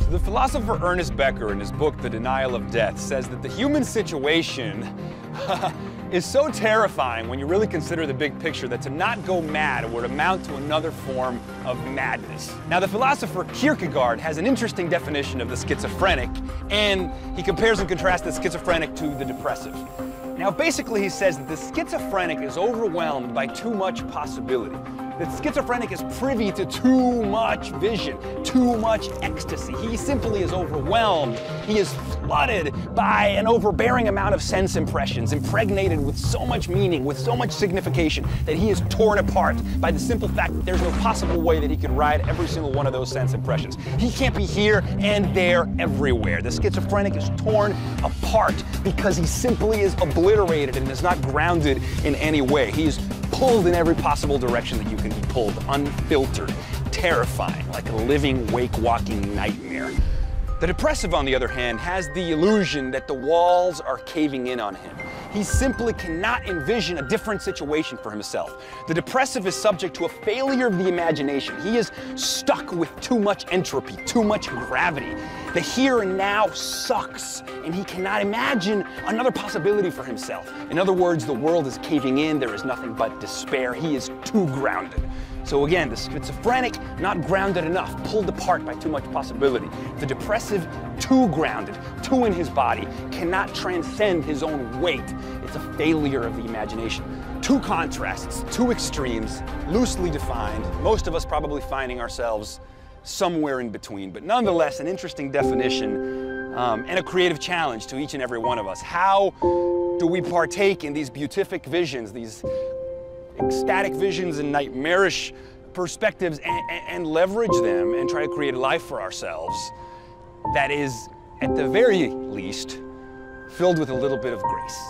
The philosopher Ernest Bekker, in his book, The Denial of Death, says that the human situation is so terrifying when you really consider the big picture that to not go mad would amount to another form of madness. Now, the philosopher Kierkegaard has an interesting definition of the schizophrenic, and he compares and contrasts the schizophrenic to the depressive. Now, basically, he says that the schizophrenic is overwhelmed by too much possibility. That schizophrenic is privy to too much vision, too much ecstasy. He simply is overwhelmed. He is flooded by an overbearing amount of sense impressions, impregnated with so much meaning, with so much signification, that he is torn apart by the simple fact that there's no possible way that he could ride every single one of those sense impressions. He can't be here and there everywhere. The schizophrenic is torn apart because he simply is obliterated and is not grounded in any way. He is pulled in every possible direction that you can be pulled, unfiltered, terrifying, like a living, wake-walking nightmare. The depressive, on the other hand, has the illusion that the walls are caving in on him. He simply cannot envision a different situation for himself. The depressive is subject to a failure of the imagination. He is stuck with too much entropy, too much gravity. The here and now sucks, and he cannot imagine another possibility for himself. In other words, the world is caving in, there is nothing but despair. He is too grounded. So again, the schizophrenic, not grounded enough, pulled apart by too much possibility. The depressive, too grounded, too in his body, cannot transcend his own weight. It's a failure of the imagination. Two contrasts, two extremes, loosely defined, most of us probably finding ourselves somewhere in between, but nonetheless an interesting definition and a creative challenge to each and every one of us. How do we partake in these beatific visions, these ecstatic visions and nightmarish perspectives, and leverage them and try to create a life for ourselves that is, at the very least, filled with a little bit of grace?